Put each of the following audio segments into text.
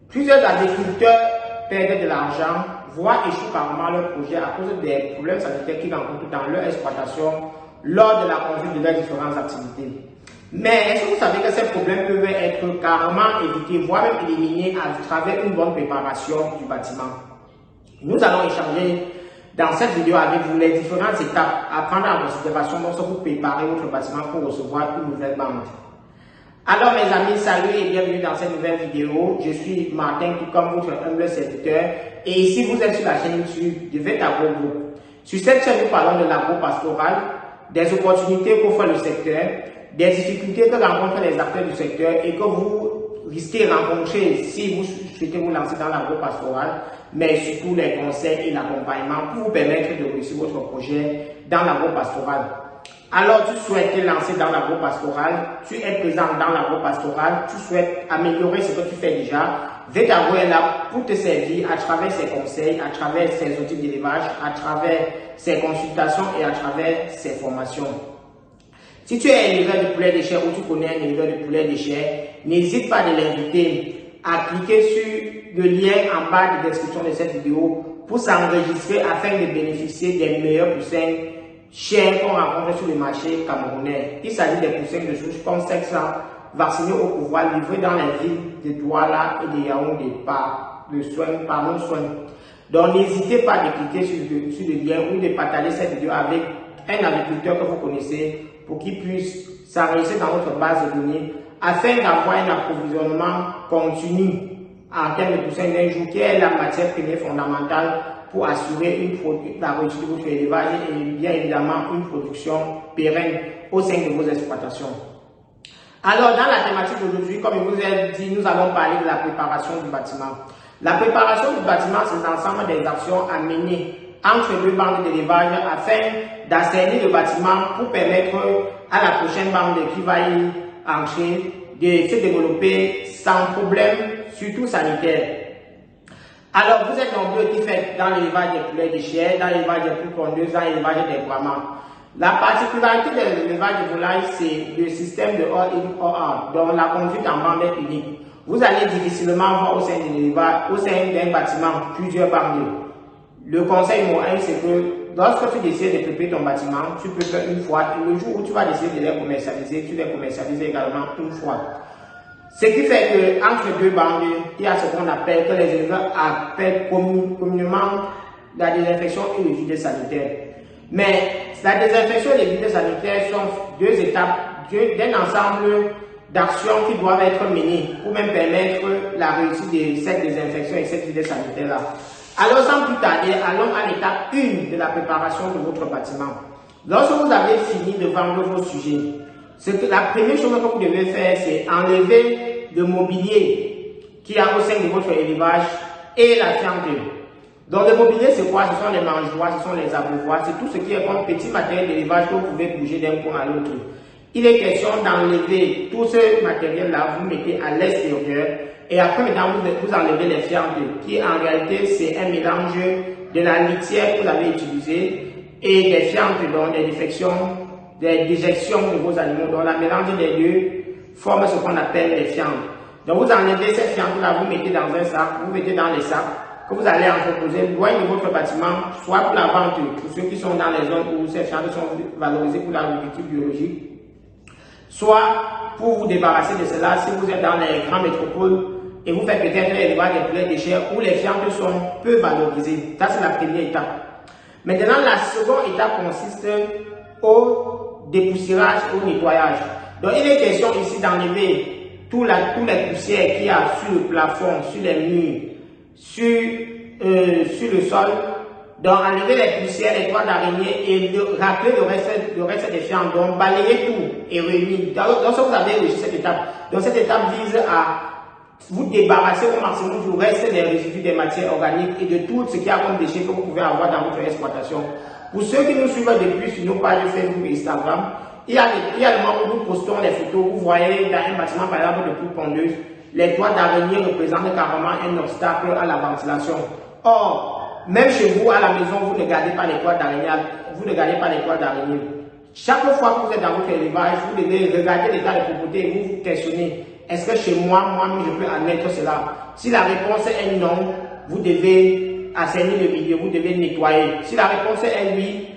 Plusieurs agriculteurs perdent de l'argent, voire échouent carrément leur projet à cause des problèmes sanitaires qu'ils rencontrent dans leur exploitation lors de la conduite de leurs différentes activités. Mais est-ce que vous savez que ces problèmes peuvent être carrément évités, voire même éliminés à travers une bonne préparation du bâtiment? Nous allons échanger dans cette vidéo avec vous les différentes étapes à prendre en considération lorsque vous préparez votre bâtiment pour recevoir une nouvelle bande. Alors mes amis, salut et bienvenue dans cette nouvelle vidéo. Je suis Martin, tout comme votre humble serviteur. Et ici, vous êtes sur la chaîne YouTube de Vetagro Group. Sur cette chaîne, nous parlons de l'agro-pastoral, des opportunités qu'offre le secteur, des difficultés que rencontrent les acteurs du secteur et que vous risquez de rencontrer si vous souhaitez vous lancer dans l'agro-pastoral, mais surtout les conseils et l'accompagnement pour vous permettre de réussir votre projet dans l'agro-pastoral. Alors, tu souhaites te lancer dans l'agro-pastoral, tu es présent dans l'agro-pastoral, tu souhaites améliorer ce que tu fais déjà, Vetagro est là pour te servir à travers ses conseils, à travers ses outils d'élevage, à travers ses consultations et à travers ses formations. Si tu es un éleveur de poulet de chair ou tu connais un éleveur de poulet de chair, n'hésite pas de l'inviter à cliquer sur le lien en bas de description de cette vidéo pour s'enregistrer afin de bénéficier des meilleurs poussins chers qu'on rencontre sur le marché camerounais. Il s'agit des poussins de souche comme 500 vaccinés au pouvoir livrés dans les villes de Douala et de Yaoundé par nos soins. Donc n'hésitez pas de cliquer sur le lien ou de partager cette vidéo avec un agriculteur que vous connaissez pour qu'il puisse s'enregistrer dans votre base de données afin d'avoir un approvisionnement continu en termes de poussins d'un jour qui est la matière première fondamentale pour assurer la réussite de votre élevage et bien évidemment une production pérenne au sein de vos exploitations. Alors dans la thématique d'aujourd'hui, comme je vous ai dit, nous allons parler de la préparation du bâtiment. La préparation du bâtiment, c'est l'ensemble des actions à mener entre deux bandes d'élevage afin d'assainir le bâtiment pour permettre à la prochaine bande qui va y entrer de se développer sans problème, surtout sanitaire. Alors, vous êtes nombreux qui faites dans l'élevage des poulets de chair, dans l'élevage des poules pondeuses, dans l'élevage des brahmans. La particularité de l'élevage de volailles, c'est le système de all-in, all-out, dont la conduite en bande est unique. Vous allez difficilement voir au sein de l'élevage, au sein d'un bâtiment, plusieurs bandes. Le conseil numéro 1, c'est que lorsque tu décides de préparer ton bâtiment, tu peux faire une fois. Et le jour où tu vas décider de les commercialiser, tu les commercialises également une fois. Ce qui fait qu'entre deux bandes, il y a ce qu'on appelle, que les éleveurs appellent communément la désinfection et le vide sanitaire. Mais la désinfection et le vide sanitaire sont deux étapes d'un ensemble d'actions qui doivent être menées pour même permettre la réussite de cette désinfection et cette vide sanitaire-là. Alors sans plus tarder, allons à l'étape 1 de la préparation de votre bâtiment. Lorsque vous avez fini de vendre vos sujets, la première chose que vous devez faire, c'est enlever le mobilier qui a au sein de votre élevage et la fiente. Donc le mobilier, c'est quoi? Ce sont les mangeoires, ce sont les abreuvoirs, c'est tout ce qui est comme petit matériel d'élevage que vous pouvez bouger d'un coin à l'autre. Il est question d'enlever tout ce matériel-là, vous mettez à l'extérieur et après maintenant vous enlevez les fientes qui en réalité c'est un mélange de la litière que vous avez utilisée et des fientes, donc des déjections de vos animaux. Donc la mélange des deux forme ce qu'on appelle les fientes. Donc vous enlevez ces fientes-là, vous mettez dans un sac, vous mettez dans les sacs que vous allez entreposer loin de votre bâtiment, soit pour la vente, pour ceux qui sont dans les zones où ces fientes sont valorisées pour l'agriculture biologique, soit pour vous débarrasser de cela si vous êtes dans les grandes métropoles et vous faites peut-être l'élevage des poulets de chair où les fientes sont peu valorisées. Ça, c'est la première étape. Maintenant, la seconde étape consiste au dépoussiérage, au nettoyage. Donc, il est question ici d'enlever toutes les poussières qu'il y a sur le plafond, sur les murs, sur le sol. Donc, enlever les poussières, les toits d'araignée et racler le reste des fientes. Donc, balayer tout et réunir. Lorsque vous avez réussi cette étape, donc cette étape vise à vous débarrasser au maximum du reste des résidus des matières organiques et de tout ce qu'il y a comme déchets que vous pouvez avoir dans votre exploitation. Pour ceux qui nous suivent depuis sur nos pages Facebook et Instagram, il y a le moment où nous postons les photos, vous voyez dans un bâtiment par exemple de poules pondeuses, les toits d'araignée représentent carrément un obstacle à la ventilation. Or, même chez vous à la maison, vous ne gardez pas les toits d'araignée. Chaque fois que vous êtes dans votre élevage, vous devez regarder l'état de propreté et vous vous questionnez. est-ce que chez moi, moi-même, je peux admettre cela? Si la réponse est non, vous devez assainir le milieu, vous devez nettoyer. Si la réponse est oui,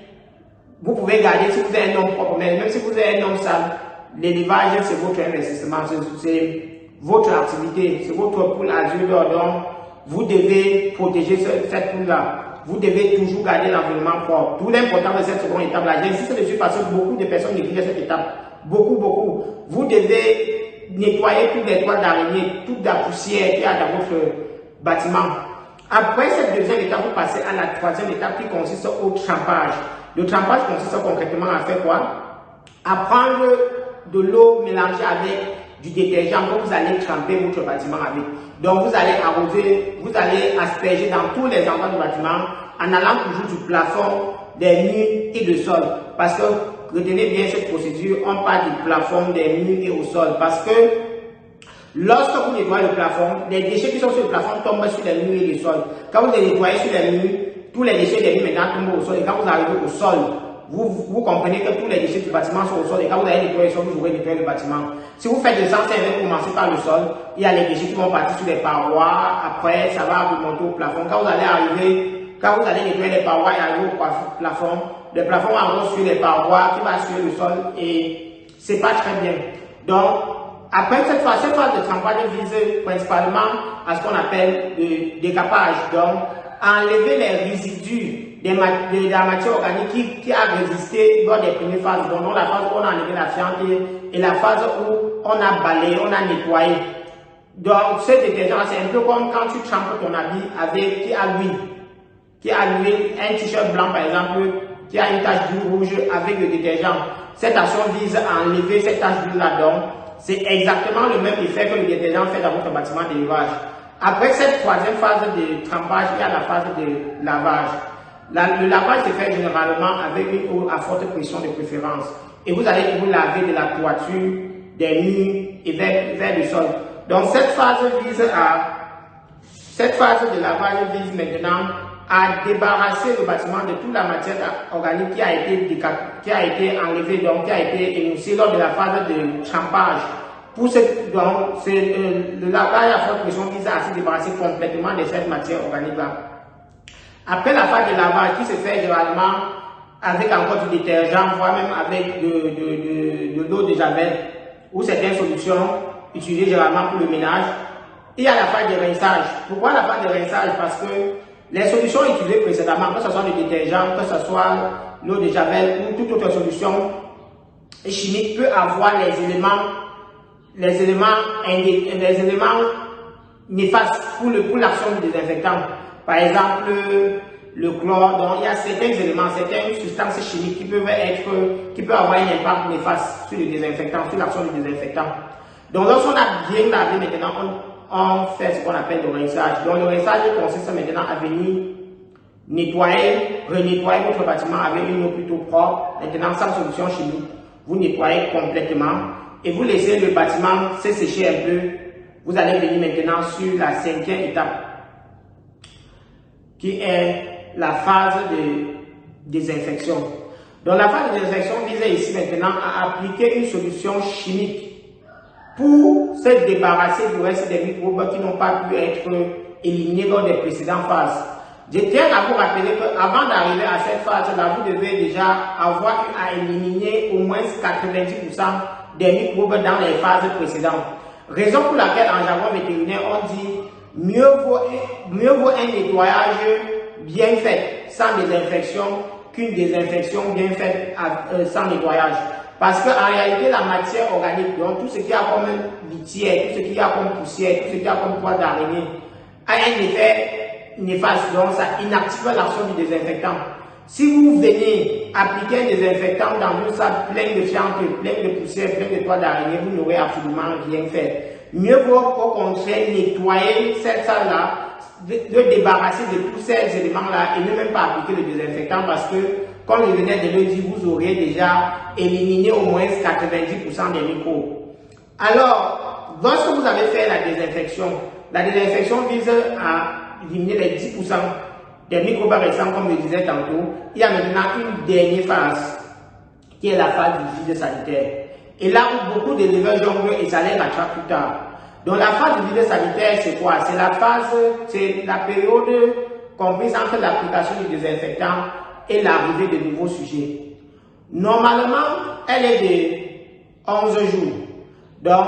vous pouvez garder si vous êtes un homme propre, mais même si vous êtes un homme sale, l'élevage, c'est votre investissement, c'est votre activité, c'est votre poule azur d'or. Donc, vous devez protéger cette poule-là. Vous devez toujours garder l'environnement propre. Tout l'important de cette seconde étape-là, j'insiste dessus parce que beaucoup de personnes négligent cette étape. Beaucoup. Vous devez nettoyer toutes les toiles d'araignée, toute la poussière qu'il y a dans votre bâtiment. Après cette deuxième étape, vous passez à la troisième étape qui consiste au trempage. Le trempage consiste concrètement à faire quoi? À prendre de l'eau mélangée avec du détergent que vous allez tremper votre bâtiment avec. Donc vous allez arroser, vous allez asperger dans tous les endroits du bâtiment en allant toujours du plafond, des murs et du sol. Parce que, retenez bien cette procédure, on parle du plafond, des murs et au sol. Parce que lorsque vous nettoyez le plafond, les déchets qui sont sur le plafond tombent sur les murs et le sol. Quand vous les nettoyez sur les murs, tous les déchets des murs maintenant tombent au sol. Et quand vous arrivez au sol, vous comprenez que tous les déchets du bâtiment sont au sol. Et quand vous allez nettoyer le sol, vous aurez nettoyé le bâtiment. Si vous faites des anciens, vous commencez par le sol, il y a les déchets qui vont partir sur les parois. Après, ça va vous monter au plafond. Quand vous allez nettoyer les parois et arriver au plafond, le plafond va encore sur les parois, qui va sur le sol et c'est pas très bien. Donc, après cette phase de trempage vise principalement à ce qu'on appelle le décapage. Donc, enlever les résidus de la matière organique qui a résisté lors des premières phases. Donc, la phase où on a enlevé la fiente et la phase où on a balayé, on a nettoyé. Donc, ce détergent, c'est un peu comme quand tu trempes ton habit avec qui a l'huile, un t-shirt blanc par exemple, qui a une tache d'huile rouge avec le détergent. Cette action vise à enlever cette tache d'huile là-dedans. C'est exactement le même effet que le détergent fait dans votre bâtiment d'élevage. Après cette troisième phase de trempage, il y a la phase de lavage. Le lavage se fait généralement avec une eau à forte pression de préférence. Et vous allez vous laver de la toiture, des murs et vers le sol. Donc cette phase de lavage vise maintenant à débarrasser le bâtiment de toute la matière organique qui a été enlevée, donc qui a été émoussée lors de la phase de trempage. Le lavage à forte pression vise à se débarrasser complètement de cette matière organique-là. Après la phase de lavage qui se fait généralement avec encore du détergent, voire même avec de l'eau de javel ou certaines solutions utilisées généralement pour le ménage, il y a la phase de rinçage. Pourquoi la phase de rinçage? Parce que les solutions utilisées précédemment, que ce soit le détergent, que ce soit l'eau de javel ou toute autre solution chimique, peut avoir les éléments néfastes pour l'action du désinfectant. Par exemple, le chlore. Donc, il y a certains éléments, certaines substances chimiques qui peuvent avoir un impact néfaste sur le désinfectant, sur l'action du désinfectant. Donc, lorsqu'on a bien lavé maintenant, on fait ce qu'on appelle le rinçage. Donc, le rinçage consiste maintenant à venir renettoyer votre bâtiment avec une eau plutôt propre. Maintenant, sans solution chimique, vous nettoyez complètement et vous laissez le bâtiment se sécher un peu. Vous allez venir maintenant sur la cinquième étape, qui est la phase de désinfection. Donc, la phase de désinfection vise ici maintenant à appliquer une solution chimique pour se débarrasser du reste des microbes qui n'ont pas pu être éliminés lors des précédentes phases. Je tiens à vous rappeler qu'avant d'arriver à cette phase-là, vous devez déjà avoir à éliminer au moins 90% des microbes dans les phases précédentes. Raison pour laquelle en jargon vétérinaire, on dit mieux vaut un nettoyage bien fait sans désinfection qu'une désinfection bien faite sans nettoyage. Parce qu'en réalité, la matière organique, donc tout ce qui a comme litière, tout ce qui a comme poussière, tout ce qui a comme poids d'araignée, a un effet néfaste, donc ça inactive l'action du désinfectant. Si vous venez appliquer un désinfectant dans une salle pleine de fientes, pleine de poussière, pleine de poids d'araignée, vous n'aurez absolument rien fait. Mieux vaut au contraire nettoyer cette salle-là, de débarrasser de tous ces éléments-là et ne même pas appliquer le désinfectant parce que, comme je venais de le dire, vous aurez déjà éliminé au moins 90% des microbes. Alors, lorsque vous avez fait la désinfection vise à éliminer les 10% des microbes restants, comme je disais tantôt. Il y a maintenant une dernière phase, qui est la phase du vide sanitaire. Et là où beaucoup d'éleveurs jonglent et ça les rattrape plus tard. Donc la phase du vide sanitaire, c'est quoi? C'est la phase, c'est la période comprise entre l'application du désinfectant et l'arrivée de nouveaux sujets. Normalement, elle est de 11 jours. Donc,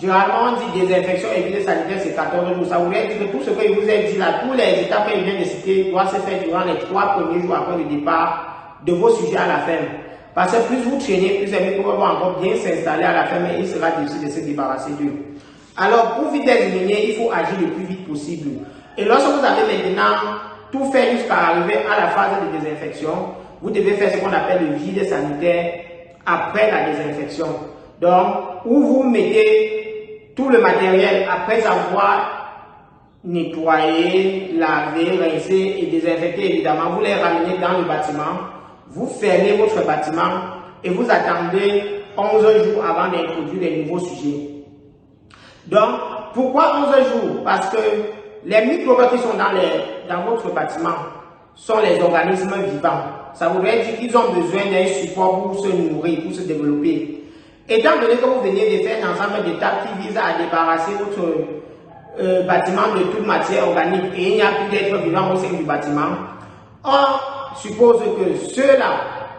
généralement, on dit désinfection et vide sanitaire, c'est 14 jours. Ça voudrait dire que tout ce que je vous ai dit là, tous les étapes que je viens de citer, doivent se faire durant les 3 premiers jours après le départ de vos sujets à la ferme. Parce que plus vous traînez, plus les microbes vont encore bien s'installer à la ferme et il sera difficile de se débarrasser d'eux. Alors, pour vite éliminer, il faut agir le plus vite possible. Et lorsque vous avez maintenant tout fait jusqu'à arriver à la phase de désinfection, vous devez faire ce qu'on appelle le vide sanitaire après la désinfection. Donc, où vous mettez tout le matériel après avoir nettoyé, lavé, rincé et désinfecté, évidemment, vous les ramenez dans le bâtiment, vous fermez votre bâtiment et vous attendez 11 jours avant d'introduire les nouveaux sujets. Donc, pourquoi 11 jours? Parce que les microbes qui sont dans votre bâtiment sont les organismes vivants. Ça voudrait dire qu'ils ont besoin d'un support pour se nourrir, pour se développer. Étant donné que vous venez de faire un ensemble d'étapes qui visent à débarrasser votre bâtiment de toute matière organique et il n'y a plus d'êtres vivants au sein du bâtiment, on suppose que ceux-là,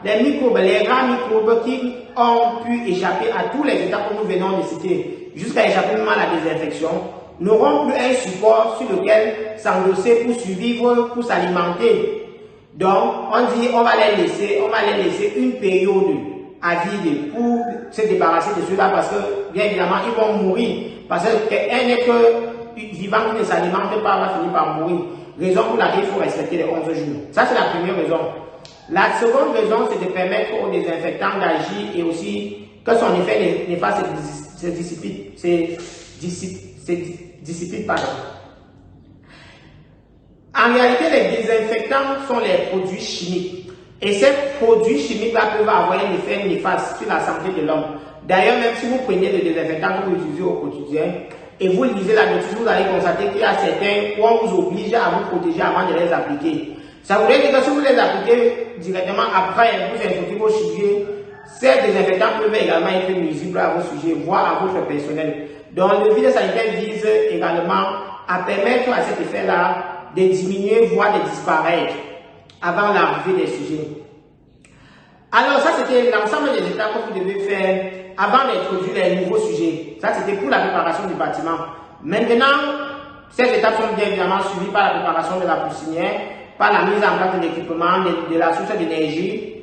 les microbes, les grands microbes qui ont pu échapper à tous les étapes que nous venons de citer, jusqu'à échapper même à la désinfection, n'auront plus un support sur lequel s'endosser pour survivre, pour s'alimenter. Donc, on dit, on va les laisser une période à vide pour se débarrasser de ceux-là parce que, bien évidemment, ils vont mourir. Parce qu'un être vivant qui ne s'alimente pas va finir par mourir. Raison pour laquelle il faut respecter les 11 jours. Ça, c'est la première raison. La seconde raison, c'est de permettre aux désinfectants d'agir et aussi que son effet néfaste se dissipite, pardon. En réalité, les désinfectants sont les produits chimiques. Et ces produits chimiques-là peuvent avoir un effet néfaste sur la santé de l'homme. D'ailleurs, même si vous prenez le désinfectant que vous utilisez au quotidien et vous lisez la notice, vous allez constater qu'il y a certains où on vous oblige à vous protéger avant de les appliquer. Ça voudrait dire que si vous les appliquez directement après vous introduisez vos sujets, ces désinfectants peuvent également être nuisibles à vos sujets, voire à votre personnel. Donc, le vide sanitaire vise également à permettre à cet effet-là de diminuer, voire de disparaître avant l'arrivée des sujets. Alors, ça, c'était l'ensemble des étapes que vous devez faire avant d'introduire les nouveaux sujets. Ça, c'était pour la préparation du bâtiment. Maintenant, ces étapes sont bien évidemment suivies par la préparation de la poussinière, par la mise en place de l'équipement, de la source d'énergie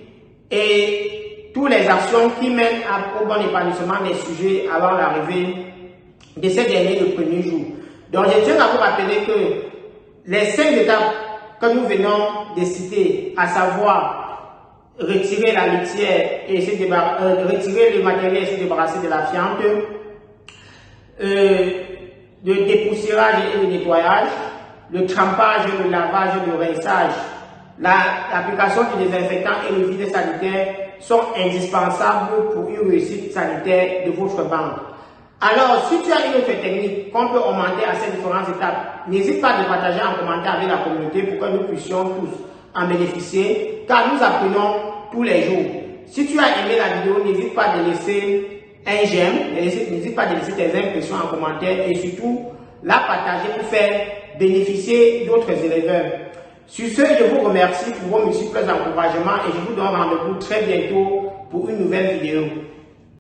et toutes les actions qui mènent au bon épanouissement des sujets avant l'arrivée de ces derniers le premier jour. Donc, je tiens à vous rappeler que les 5 étapes que nous venons de citer, à savoir retirer la litière et retirer le matériel et se débarrasser de la fiente, le dépoussiérage et le nettoyage, le trempage, le lavage, le rinçage, l'application du désinfectant et le vide sanitaire sont indispensables pour une réussite sanitaire de votre banque. Alors, si tu as une autre technique qu'on peut augmenter à ces différentes étapes, n'hésite pas à partager en commentaire avec la communauté pour que nous puissions tous en bénéficier, car nous apprenons tous les jours. Si tu as aimé la vidéo, n'hésite pas à laisser un j'aime, n'hésite pas à laisser tes impressions en commentaire et surtout la partager pour faire bénéficier d'autres éleveurs. Sur ce, je vous remercie pour vos multiples encouragements et je vous donne rendez-vous très bientôt pour une nouvelle vidéo.